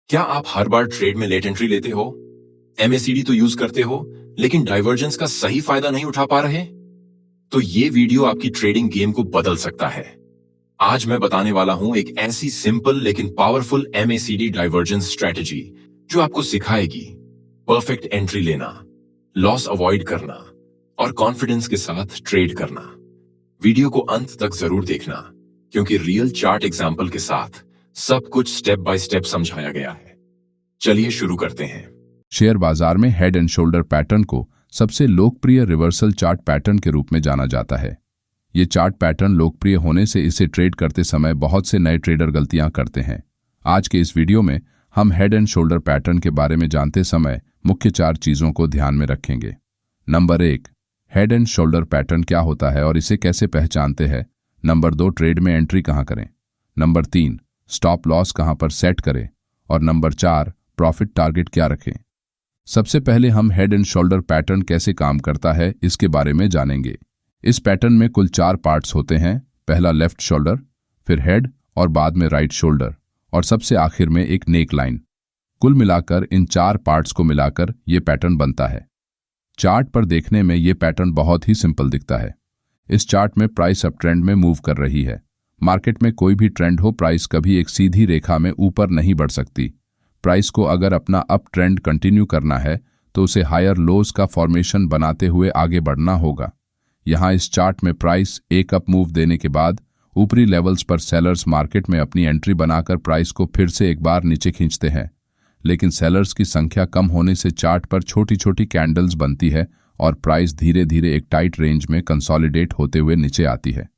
क्या आप हर बार ट्रेड में लेट एंट्री लेते हो? एमएसीडी तो यूज करते हो, लेकिन डाइवर्जेंस का सही फायदा नहीं उठा पा रहे? तो ये वीडियो आपकी ट्रेडिंग गेम को बदल सकता है। आज मैं बताने वाला हूं एक ऐसी सिंपल लेकिन पावरफुल एमएसीडी डाइवर्जेंस स्ट्रेटजी जो आपको सिखाएगी परफेक्ट एंट्री लेना, लॉस अवॉइड करना और कॉन्फिडेंस के साथ ट्रेड करना। वीडियो को अंत तक जरूर देखना, क्योंकि रियल चार्ट एग्जाम्पल के साथ सब कुछ स्टेप बाय स्टेप समझाया गया है। चलिए शुरू करते हैं। शेयर बाजार में हेड एंड शोल्डर पैटर्न को सबसे लोकप्रिय रिवर्सल चार्ट पैटर्न के रूप में जाना जाता है। ये चार्ट पैटर्न लोकप्रिय होने से इसे ट्रेड करते समय बहुत से नए ट्रेडर गलतियां करते हैं। आज के इस वीडियो में हम हेड एंड शोल्डर पैटर्न के बारे में जानते समय मुख्य 4 चीजों को ध्यान में रखेंगे। Number 1, head and shoulder pattern क्या होता है और इसे कैसे पहचानते हैं। नंबर 2, ट्रेड में एंट्री कहां करें। नंबर 3, स्टॉप लॉस कहां पर सेट करें। और नंबर 4, प्रॉफिट टारगेट क्या रखें। सबसे पहले हम हेड एंड शोल्डर पैटर्न कैसे काम करता है इसके बारे में जानेंगे। इस पैटर्न में कुल 4 पार्ट्स होते हैं। पहला लेफ्ट शोल्डर, फिर हेड और बाद में राइट शोल्डर और सबसे आखिर में एक नेक लाइन। कुल मिलाकर इन 4 पार्ट्स को मिलाकर ये पैटर्न बनता है। चार्ट पर देखने में ये पैटर्न बहुत ही सिंपल दिखता है। इस चार्ट में प्राइस अप ट्रेंड में मूव कर रही है। मार्केट में कोई भी ट्रेंड हो, प्राइस कभी एक सीधी रेखा में ऊपर नहीं बढ़ सकती। प्राइस को अगर अपना अप ट्रेंड कंटिन्यू करना है तो उसे हायर लोज का फॉर्मेशन बनाते हुए आगे बढ़ना होगा। यहाँ इस चार्ट में प्राइस एक अप मूव देने के बाद ऊपरी लेवल्स पर सेलर्स मार्केट में अपनी एंट्री बनाकर प्राइस को फिर से एक बार नीचे खींचते हैं, लेकिन सेलर्स की संख्या कम होने से चार्ट पर छोटी छोटी कैंडल्स बनती है और प्राइस धीरे धीरे एक टाइट रेंज में कंसोलिडेट होते हुए नीचे आती है।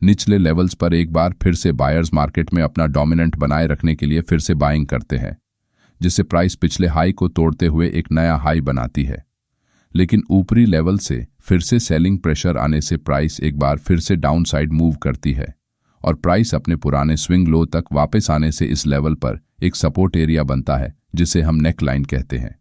निचले लेवल्स पर एक बार फिर से बायर्स मार्केट में अपना डोमिनेंट बनाए रखने के लिए फिर से बाइंग करते हैं, जिससे प्राइस पिछले हाई को तोड़ते हुए एक नया हाई बनाती है। लेकिन ऊपरी लेवल से फिर से सेलिंग प्रेशर आने से प्राइस एक बार फिर से डाउन साइड मूव करती है और प्राइस अपने पुराने स्विंग लो तक वापस आने से इस लेवल पर एक सपोर्ट एरिया बनता है, जिसे हम नेक लाइन कहते हैं।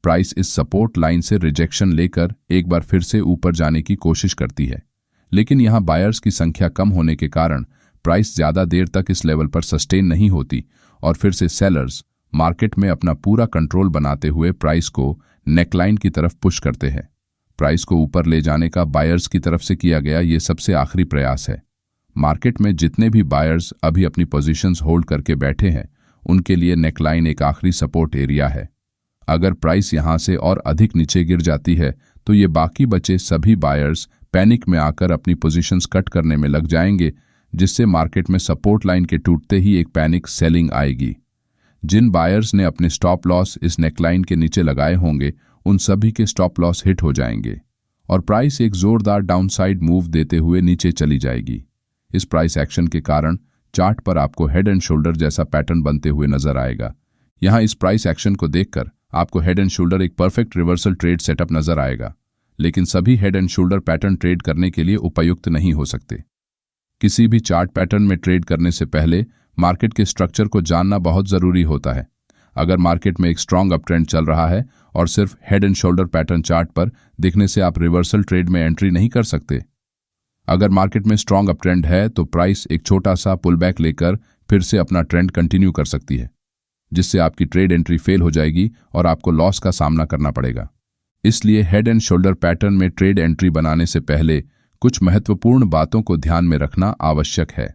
प्राइस इस सपोर्ट लाइन से रिजेक्शन लेकर एक बार फिर से ऊपर जाने की कोशिश करती है, लेकिन यहाँ बायर्स की संख्या कम होने के कारण प्राइस ज्यादा देर तक इस लेवल पर सस्टेन नहीं होती और फिर से सेलर्स मार्केट में अपना पूरा कंट्रोल बनाते हुए प्राइस को नेकलाइन की तरफ पुश करते हैं। प्राइस को ऊपर ले जाने का बायर्स की तरफ से किया गया ये सबसे आखिरी प्रयास है। मार्केट में जितने भी बायर्स अभी अपनी पोजीशंस होल्ड करके बैठे हैं, उनके लिए नेकलाइन एक आखिरी सपोर्ट एरिया है। अगर प्राइस यहां से और अधिक नीचे गिर जाती है तो ये बाकी बचे सभी बायर्स पैनिक में आकर अपनी पोजीशंस कट करने में लग जाएंगे, जिससे मार्केट में सपोर्ट लाइन के टूटते ही एक पैनिक सेलिंग आएगी। जिन बायर्स ने अपने स्टॉप लॉस इस नेकलाइन के नीचे लगाए होंगे, उन सभी के स्टॉप लॉस हिट हो जाएंगे और प्राइस एक जोरदार डाउनसाइड मूव देते हुए नीचे चली जाएगी। इस प्राइस एक्शन के कारण चार्ट पर आपको हेड एंड शोल्डर जैसा पैटर्न बनते हुए नजर आएगा। यहाँ इस प्राइस एक्शन को देखकर आपको हेड एंड शोल्डर एक परफेक्ट रिवर्सल ट्रेड सेटअप नजर आएगा, लेकिन सभी head and shoulder pattern trade करने के लिए उपयुक्त नहीं हो सकते। किसी भी चार्ट पैटर्न में ट्रेड करने से पहले मार्केट के स्ट्रक्चर को जानना बहुत जरूरी होता है। अगर मार्केट में एक स्ट्रांग अप ट्रेंड चल रहा है और सिर्फ head and shoulder pattern chart पर दिखने से आप रिवर्सल ट्रेड में एंट्री नहीं कर सकते। अगर मार्केट में स्ट्रांग अप ट्रेंड है तो प्राइस एक छोटा सा पुल बैक लेकर फिर से अपना ट्रेंड कंटिन्यू कर सकती है, जिससे आपकी ट्रेड एंट्री फेल हो जाएगी और आपको लॉस का सामना करना पड़ेगा। इसलिए हेड एंड शोल्डर पैटर्न में ट्रेड एंट्री बनाने से पहले कुछ महत्वपूर्ण बातों को ध्यान में रखना आवश्यक है।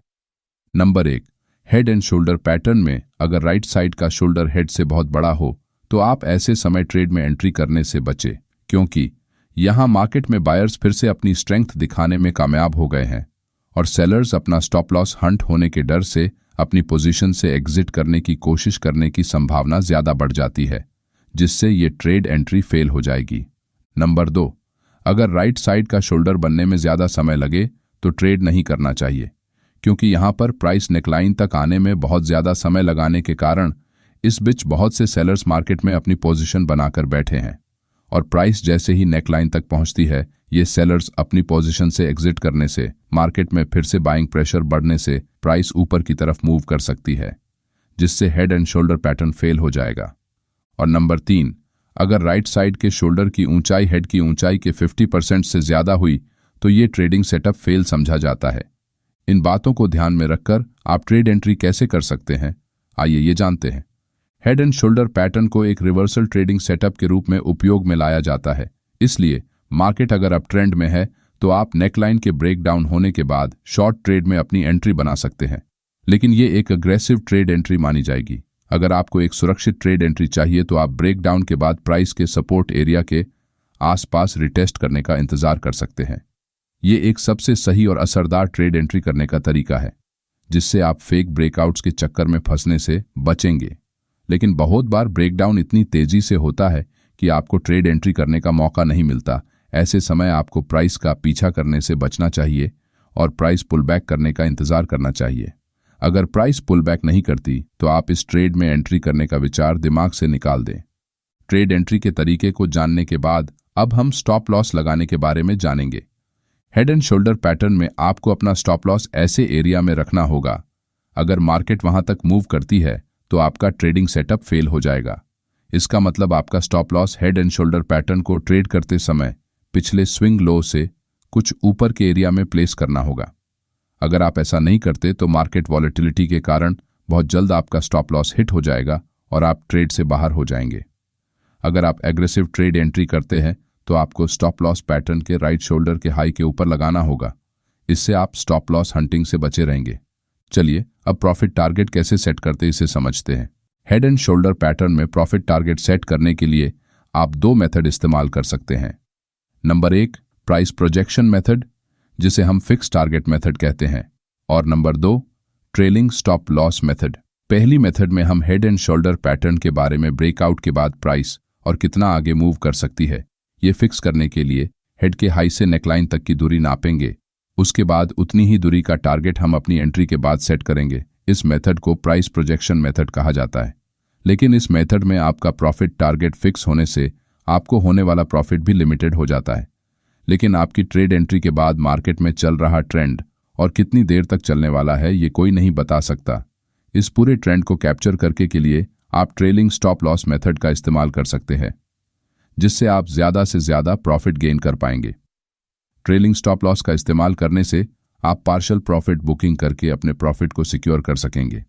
Number 1, head and shoulder pattern में अगर राइट साइड का शोल्डर हेड से बहुत बड़ा हो तो आप ऐसे समय ट्रेड में एंट्री करने से बचें, क्योंकि यहां मार्केट में बायर्स फिर से अपनी स्ट्रेंथ दिखाने में कामयाब हो गए हैं और सेलर्स अपना स्टॉप लॉस हंट होने के डर से अपनी पोजीशन से एग्जिट करने की कोशिश करने की संभावना ज्यादा बढ़ जाती है, जिससे ये ट्रेड एंट्री फेल हो जाएगी। नंबर 2, अगर राइट साइड का शोल्डर बनने में ज्यादा समय लगे तो ट्रेड नहीं करना चाहिए, क्योंकि यहां पर प्राइस नेकलाइन तक आने में बहुत ज्यादा समय लगाने के कारण इस बीच बहुत से सेलर्स मार्केट में अपनी पोजीशन बनाकर बैठे हैं और प्राइस जैसे ही नेकलाइन तक पहुंचती है, ये सेलर्स अपनी पोजीशन से एग्जिट करने से मार्केट में फिर से बाइंग प्रेशर बढ़ने से प्राइस ऊपर की तरफ मूव कर सकती है, जिससे head and shoulder pattern fail हो जाएगा। और नंबर 3, अगर राइट साइड के शोल्डर की ऊंचाई हेड की ऊंचाई के 50% से ज्यादा हुई तो ये ट्रेडिंग सेटअप फेल समझा जाता है। इन बातों को ध्यान में रखकर आप ट्रेड एंट्री कैसे कर सकते हैं, आइए ये जानते हैं। हेड एंड शोल्डर पैटर्न को एक रिवर्सल ट्रेडिंग सेटअप के रूप में उपयोग में लाया जाता है। इसलिए मार्केट अगर अप ट्रेंड में है तो आप नेकलाइन के ब्रेकडाउन होने के बाद शॉर्ट ट्रेड में अपनी एंट्री बना सकते हैं, लेकिन ये एक अग्रेसिव ट्रेड एंट्री मानी जाएगी। अगर आपको एक सुरक्षित ट्रेड एंट्री चाहिए तो आप ब्रेकडाउन के बाद प्राइस के सपोर्ट एरिया के आसपास रिटेस्ट करने का इंतजार कर सकते हैं। ये एक सबसे सही और असरदार ट्रेड एंट्री करने का तरीका है, जिससे आप फेक ब्रेकआउट्स के चक्कर में फंसने से बचेंगे। लेकिन बहुत बार ब्रेकडाउन इतनी तेजी से होता है कि आपको ट्रेड एंट्री करने का मौका नहीं मिलता। ऐसे समय आपको प्राइस का पीछा करने से बचना चाहिए और प्राइस पुल बैक करने का इंतजार करना चाहिए। अगर प्राइस पुल बैक नहीं करती तो आप इस ट्रेड में एंट्री करने का विचार दिमाग से निकाल दें। ट्रेड एंट्री के तरीके को जानने के बाद अब हम स्टॉप लॉस लगाने के बारे में जानेंगे। हेड एंड शोल्डर पैटर्न में आपको अपना स्टॉप लॉस ऐसे एरिया में रखना होगा। अगर मार्केट वहां तक मूव करती है तो आपका ट्रेडिंग सेटअप फेल हो जाएगा। इसका मतलब आपका stop loss head and shoulder pattern को ट्रेड करते समय पिछले स्विंग लो से कुछ ऊपर के एरिया में प्लेस करना होगा। अगर आप ऐसा नहीं करते तो मार्केट वॉलेटिलिटी के कारण बहुत जल्द आपका स्टॉप लॉस हिट हो जाएगा और आप ट्रेड से बाहर हो जाएंगे। अगर आप एग्रेसिव ट्रेड एंट्री करते हैं तो आपको स्टॉप लॉस पैटर्न के राइट शोल्डर के हाई के ऊपर लगाना होगा। इससे आप स्टॉप लॉस हंटिंग से बचे रहेंगे। चलिए अब प्रॉफिट टारगेट कैसे सेट करते इसे समझते हैं। हेड एंड शोल्डर पैटर्न में प्रॉफिट टारगेट सेट करने के लिए आप दो मेथड इस्तेमाल कर सकते हैं। नंबर 1 प्राइस प्रोजेक्शन मेथड, जिसे हम फिक्स टारगेट मेथड कहते हैं, और number 2 trailing stop loss method. पहली मेथड में हम हेड एंड शोल्डर पैटर्न के बारे में ब्रेकआउट के बाद प्राइस और कितना आगे मूव कर सकती है ये फिक्स करने के लिए हेड के हाई से नेकलाइन तक की दूरी नापेंगे। उसके बाद उतनी ही दूरी का टारगेट हम अपनी एंट्री के बाद सेट करेंगे। इस मेथड को प्राइस प्रोजेक्शन मेथड कहा जाता है। लेकिन इस मेथड में आपका प्रॉफिट टारगेट फिक्स होने से आपको होने वाला प्रॉफिट भी लिमिटेड हो जाता है। लेकिन आपकी ट्रेड एंट्री के बाद मार्केट में चल रहा ट्रेंड और कितनी देर तक चलने वाला है ये कोई नहीं बता सकता। इस पूरे ट्रेंड को कैप्चर करने के लिए आप ट्रेलिंग स्टॉप लॉस मेथड का इस्तेमाल कर सकते हैं, जिससे आप ज्यादा से ज्यादा प्रॉफिट गेन कर पाएंगे। ट्रेलिंग स्टॉप लॉस का इस्तेमाल करने से आप पार्शियल प्रॉफिट बुकिंग करके अपने प्रॉफिट को सिक्योर कर सकेंगे।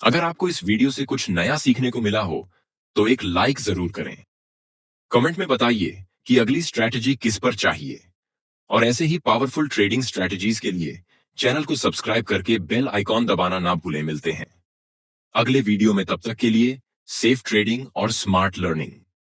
अगर आपको इस वीडियो से कुछ नया सीखने को मिला हो तो एक लाइक जरूर करें। कमेंट में बताइए कि अगली स्ट्रैटेजी किस पर चाहिए, और ऐसे ही पावरफुल ट्रेडिंग स्ट्रैटेजीज के लिए चैनल को सब्सक्राइब करके बेल आइकॉन दबाना ना भूलें। मिलते हैं अगले वीडियो में, तब तक के लिए सेफ ट्रेडिंग और स्मार्ट लर्निंग।